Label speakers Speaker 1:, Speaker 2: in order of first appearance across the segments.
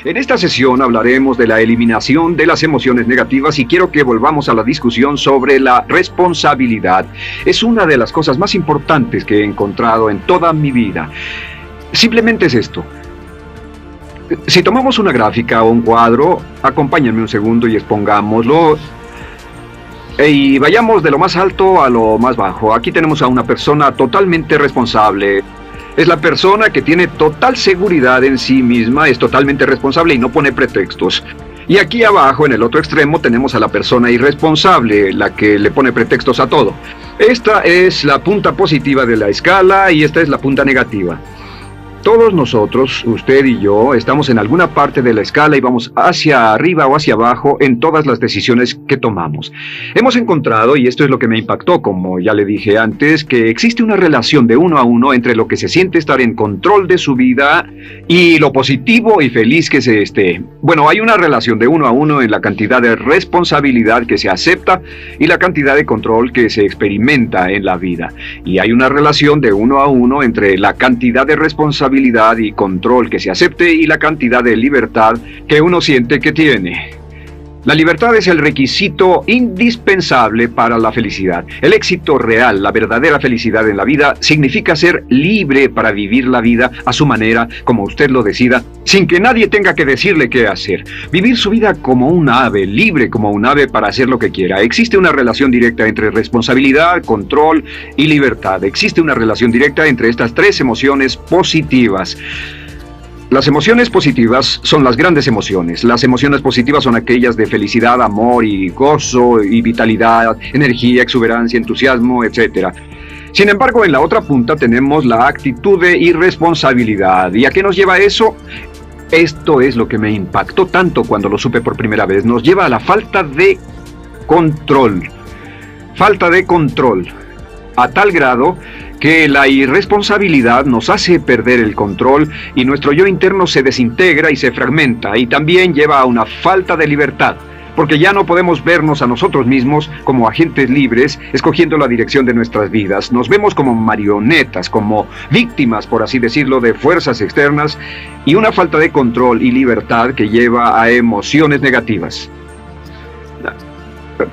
Speaker 1: En esta sesión hablaremos de la eliminación de las emociones negativas y quiero que volvamos a la discusión sobre la responsabilidad. Es una de las cosas más importantes que he encontrado en toda mi vida. Simplemente es esto. Si tomamos una gráfica o un cuadro, acompáñenme un segundo y expongámoslo. Y vayamos de lo más alto a lo más bajo. Aquí tenemos a una persona totalmente responsable. Es la persona que tiene total seguridad en sí misma, es totalmente responsable y no pone pretextos. Y aquí abajo, en el otro extremo, tenemos a la persona irresponsable, la que le pone pretextos a todo. Esta es la punta positiva de la escala y esta es la punta negativa. Todos nosotros, usted y yo, estamos en alguna parte de la escala y vamos hacia arriba o hacia abajo en todas las decisiones que tomamos. Hemos encontrado, y esto es lo que me impactó, como ya le dije antes, que existe una relación de 1 a 1 entre lo que se siente estar en control de su vida y lo positivo y feliz que se esté. Bueno, hay una relación de 1 a 1 en la cantidad de responsabilidad que se acepta y la cantidad de control que se experimenta en la vida. Y hay una relación de 1 a 1 entre la cantidad de responsabilidad y control que se acepte y la cantidad de libertad que uno siente que tiene. La libertad es el requisito indispensable para la felicidad. El éxito real, la verdadera felicidad en la vida, significa ser libre para vivir la vida a su manera, como usted lo decida, sin que nadie tenga que decirle qué hacer. Vivir su vida como un ave, libre como un ave para hacer lo que quiera. Existe una relación directa entre responsabilidad, control y libertad. Existe una relación directa entre estas tres emociones positivas. Las emociones positivas son las grandes emociones. Las emociones positivas son aquellas de felicidad, amor y gozo y vitalidad, energía, exuberancia, entusiasmo, etc. Sin embargo, en la otra punta tenemos la actitud de irresponsabilidad. ¿Y a qué nos lleva eso? Esto es lo que me impactó tanto cuando lo supe por primera vez. Nos lleva a la falta de control. Falta de control. A tal grado que la irresponsabilidad nos hace perder el control y nuestro yo interno se desintegra y se fragmenta, y también lleva a una falta de libertad, porque ya no podemos vernos a nosotros mismos como agentes libres escogiendo la dirección de nuestras vidas. Nos vemos como marionetas, como víctimas, por así decirlo, de fuerzas externas y una falta de control y libertad que lleva a emociones negativas.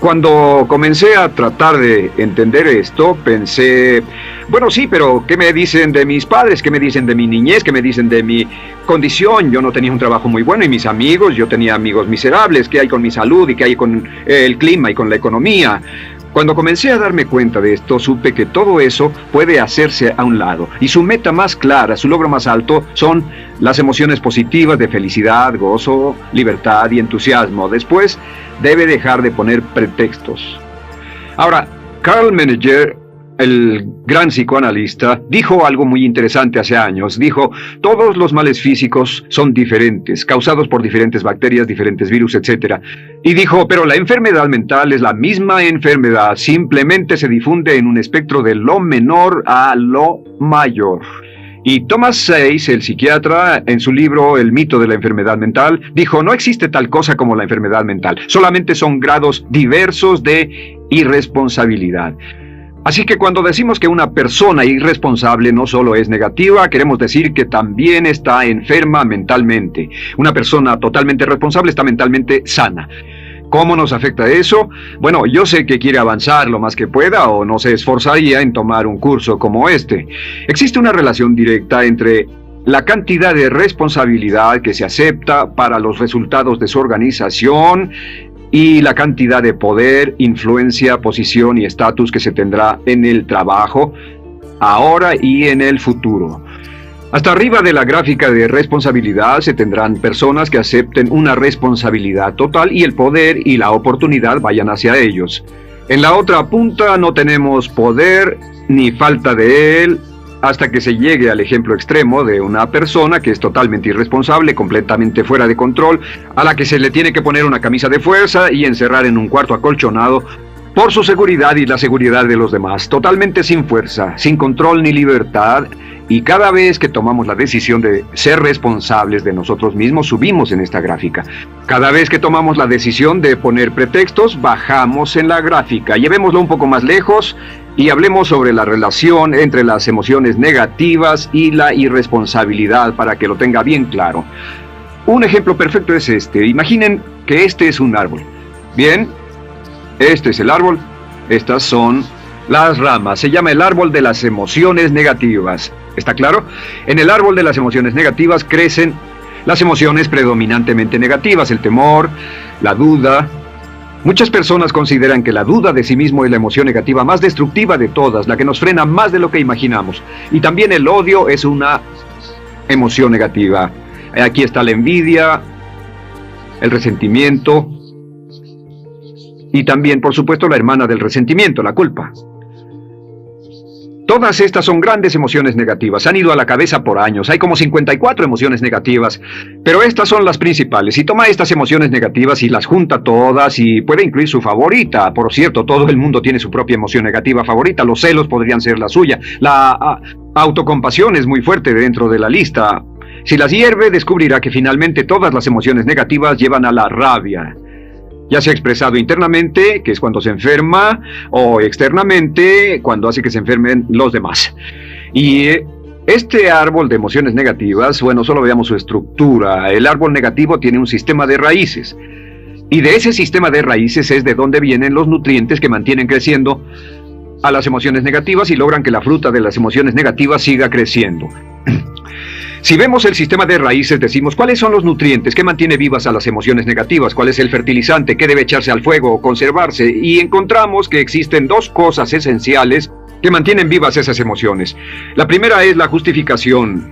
Speaker 1: Cuando comencé a tratar de entender esto, pensé, bueno, sí, pero ¿qué me dicen de mis padres? ¿Qué me dicen de mi niñez? ¿Qué me dicen de mi condición? Yo no tenía un trabajo muy bueno y mis amigos, yo tenía amigos miserables. ¿Qué hay con mi salud y qué hay con el clima y con la economía? Cuando comencé a darme cuenta de esto, supe que todo eso puede hacerse a un lado. Y su meta más clara, su logro más alto, son las emociones positivas de felicidad, gozo, libertad y entusiasmo. Después, debe dejar de poner pretextos. Ahora, Carl Menninger, el gran psicoanalista, dijo algo muy interesante hace años. Dijo, todos los males físicos son diferentes, causados por diferentes bacterias, diferentes virus, etc. Y dijo, pero la enfermedad mental es la misma enfermedad, simplemente se difunde en un espectro de lo menor a lo mayor. Y Thomas Sayce, el psiquiatra, en su libro El mito de la enfermedad mental, dijo, no existe tal cosa como la enfermedad mental, solamente son grados diversos de irresponsabilidad. Así que cuando decimos que una persona irresponsable no solo es negativa, queremos decir que también está enferma mentalmente. Una persona totalmente responsable está mentalmente sana. ¿Cómo nos afecta eso? Bueno, yo sé que quiere avanzar lo más que pueda o no se esforzaría en tomar un curso como este. Existe una relación directa entre la cantidad de responsabilidad que se acepta para los resultados de su organización y la cantidad de poder, influencia, posición y estatus que se tendrá en el trabajo, ahora y en el futuro. Hasta arriba de la gráfica de responsabilidad se tendrán personas que acepten una responsabilidad total y el poder y la oportunidad vayan hacia ellos. En la otra punta no tenemos poder ni falta de él, hasta que se llegue al ejemplo extremo de una persona que es totalmente irresponsable, completamente fuera de control, a la que se le tiene que poner una camisa de fuerza y encerrar en un cuarto acolchonado por su seguridad y la seguridad de los demás, totalmente sin fuerza, sin control ni libertad. Y cada vez que tomamos la decisión de ser responsables de nosotros mismos, subimos en esta gráfica. Cada vez que tomamos la decisión de poner pretextos, bajamos en la gráfica. Llevémoslo un poco más lejos y hablemos sobre la relación entre las emociones negativas y la irresponsabilidad para que lo tenga bien claro. Un ejemplo perfecto es este. Imaginen que este es un árbol. Bien, este es el árbol. Estas son las ramas. Se llama el árbol de las emociones negativas. ¿Está claro? En el árbol de las emociones negativas crecen las emociones predominantemente negativas, el temor, la duda. Muchas personas consideran que la duda de sí mismo es la emoción negativa más destructiva de todas, la que nos frena más de lo que imaginamos. Y también el odio es una emoción negativa. Aquí está la envidia, el resentimiento y también, por supuesto, la hermana del resentimiento, la culpa. Todas estas son grandes emociones negativas. Han ido a la cabeza por años. Hay como 54 emociones negativas, pero estas son las principales. Si toma estas emociones negativas y las junta todas y puede incluir su favorita. Por cierto, todo el mundo tiene su propia emoción negativa favorita. Los celos podrían ser la suya. La autocompasión es muy fuerte dentro de la lista. Si las hierve, descubrirá que finalmente todas las emociones negativas llevan a la rabia. Ya sea expresado internamente, que es cuando se enferma, o externamente, cuando hace que se enfermen los demás. Y este árbol de emociones negativas, bueno, solo veamos su estructura. El árbol negativo tiene un sistema de raíces. Y de ese sistema de raíces es de donde vienen los nutrientes que mantienen creciendo a las emociones negativas y logran que la fruta de las emociones negativas siga creciendo. Si vemos el sistema de raíces, decimos, ¿cuáles son los nutrientes que mantiene vivas a las emociones negativas? ¿Cuál es el fertilizante que debe echarse al fuego o conservarse? Y encontramos que existen dos cosas esenciales que mantienen vivas esas emociones. La primera es la justificación.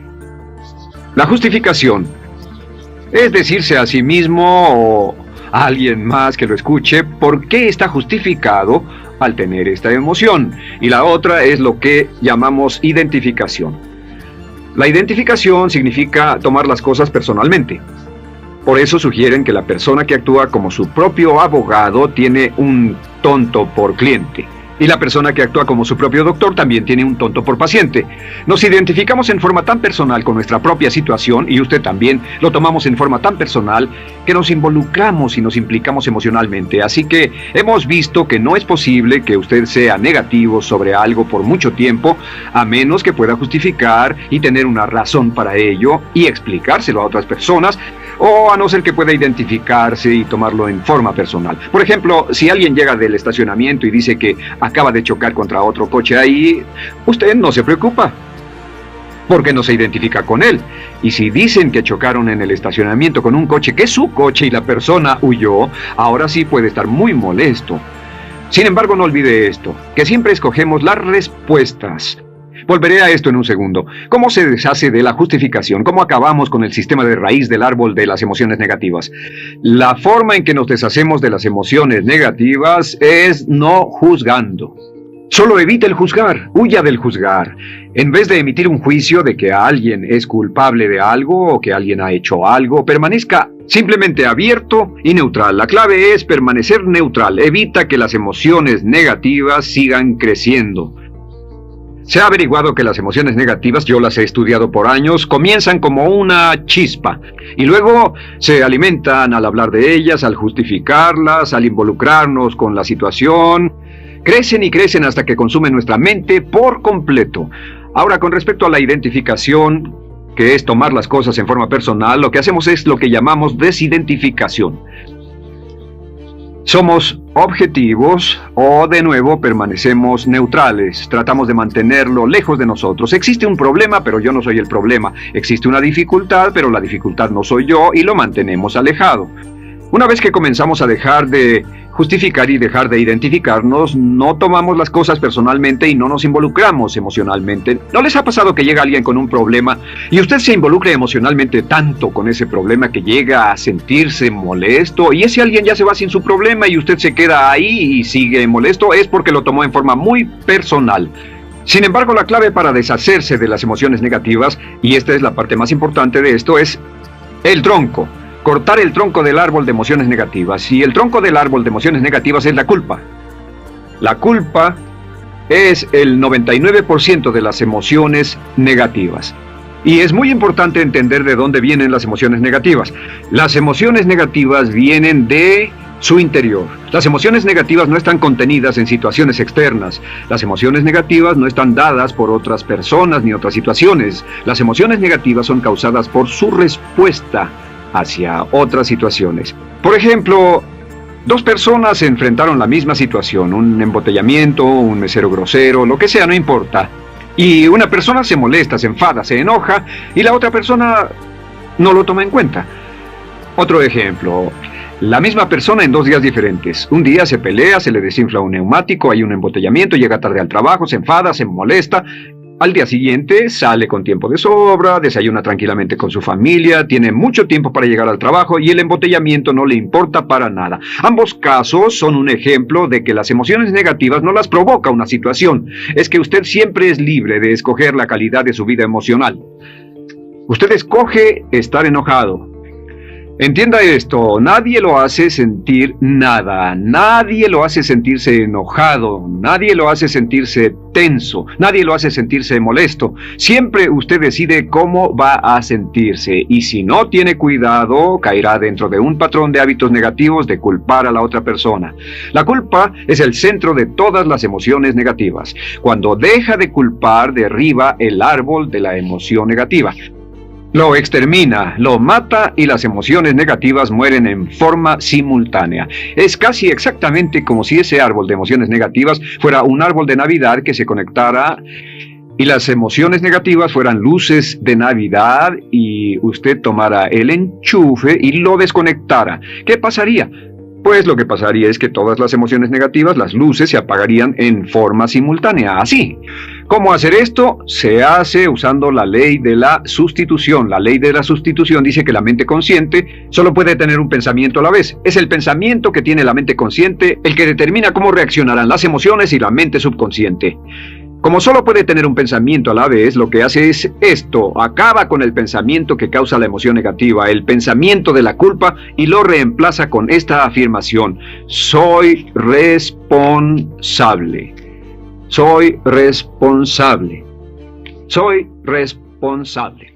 Speaker 1: La justificación es decirse a sí mismo o a alguien más que lo escuche por qué está justificado al tener esta emoción. Y la otra es lo que llamamos identificación. La identificación significa tomar las cosas personalmente. Por eso sugieren que la persona que actúa como su propio abogado tiene un tonto por cliente. Y la persona que actúa como su propio doctor también tiene un tonto por paciente. Nos identificamos en forma tan personal con nuestra propia situación, y usted también, lo tomamos en forma tan personal que nos involucramos y nos implicamos emocionalmente. Así que hemos visto que no es posible que usted sea negativo sobre algo por mucho tiempo, a menos que pueda justificar y tener una razón para ello y explicárselo a otras personas, o a no ser que pueda identificarse y tomarlo en forma personal. Por ejemplo, si alguien llega del estacionamiento y dice que acaba de chocar contra otro coche ahí, usted no se preocupa, porque no se identifica con él. Y si dicen que chocaron en el estacionamiento con un coche que es su coche y la persona huyó, ahora sí puede estar muy molesto. Sin embargo, no olvide esto, que siempre escogemos las respuestas. Volveré a esto en un segundo. ¿Cómo se deshace de la justificación? ¿Cómo acabamos con el sistema de raíz del árbol de las emociones negativas? La forma en que nos deshacemos de las emociones negativas es no juzgando. Solo evite el juzgar, huya del juzgar. En vez de emitir un juicio de que alguien es culpable de algo o que alguien ha hecho algo, permanezca simplemente abierto y neutral. La clave es permanecer neutral. Evita que las emociones negativas sigan creciendo. Se ha averiguado que las emociones negativas, yo las he estudiado por años, comienzan como una chispa y luego se alimentan al hablar de ellas, al justificarlas, al involucrarnos con la situación. Crecen y crecen hasta que consumen nuestra mente por completo. Ahora, con respecto a la identificación, que es tomar las cosas en forma personal, lo que hacemos es lo que llamamos desidentificación. Somos objetivos o, de nuevo, permanecemos neutrales. Tratamos de mantenerlo lejos de nosotros. Existe un problema, pero yo no soy el problema. Existe una dificultad, pero la dificultad no soy yo, y lo mantenemos alejado. Una vez que comenzamos a dejar de justificar y dejar de identificarnos, no tomamos las cosas personalmente y no nos involucramos emocionalmente. ¿No les ha pasado que llega alguien con un problema y usted se involucra emocionalmente tanto con ese problema que llega a sentirse molesto, y ese alguien ya se va sin su problema y usted se queda ahí y sigue molesto? Es porque lo tomó en forma muy personal. Sin embargo, la clave para deshacerse de las emociones negativas, y esta es la parte más importante de esto, es el tronco. Cortar el tronco del árbol de emociones negativas. Y el tronco del árbol de emociones negativas es la culpa. La culpa es el 99% de las emociones negativas. Y es muy importante entender de dónde vienen las emociones negativas. Las emociones negativas vienen de su interior. Las emociones negativas no están contenidas en situaciones externas. Las emociones negativas no están dadas por otras personas ni otras situaciones. Las emociones negativas son causadas por su respuesta hacia otras situaciones. Por ejemplo, dos personas se enfrentaron la misma situación, un embotellamiento, un mesero grosero, lo que sea, no importa. Y una persona se molesta, se enfada, se enoja, y la otra persona no lo toma en cuenta. Otro ejemplo, la misma persona en 2 días diferentes. Un día se pelea, se le desinfla un neumático, hay un embotellamiento, llega tarde al trabajo, se enfada, se molesta. Al día siguiente sale con tiempo de sobra, desayuna tranquilamente con su familia, tiene mucho tiempo para llegar al trabajo y el embotellamiento no le importa para nada. Ambos casos son un ejemplo de que las emociones negativas no las provoca una situación. Es que usted siempre es libre de escoger la calidad de su vida emocional. Usted escoge estar enojado. Entienda esto, nadie lo hace sentir nada, nadie lo hace sentirse enojado, nadie lo hace sentirse tenso, nadie lo hace sentirse molesto. Siempre usted decide cómo va a sentirse y si no tiene cuidado, caerá dentro de un patrón de hábitos negativos de culpar a la otra persona. La culpa es el centro de todas las emociones negativas. Cuando deja de culpar, derriba el árbol de la emoción negativa. Lo extermina, lo mata y las emociones negativas mueren en forma simultánea. Es casi exactamente como si ese árbol de emociones negativas fuera un árbol de Navidad que se conectara y las emociones negativas fueran luces de Navidad y usted tomara el enchufe y lo desconectara. ¿Qué pasaría? Pues lo que pasaría es que todas las emociones negativas, las luces, se apagarían en forma simultánea, así. ¿Cómo hacer esto? Se hace usando la ley de la sustitución. La ley de la sustitución dice que la mente consciente solo puede tener un pensamiento a la vez. Es el pensamiento que tiene la mente consciente el que determina cómo reaccionarán las emociones y la mente subconsciente. Como solo puede tener un pensamiento a la vez, lo que hace es esto: acaba con el pensamiento que causa la emoción negativa, el pensamiento de la culpa, y lo reemplaza con esta afirmación: soy responsable. Soy responsable. Soy responsable.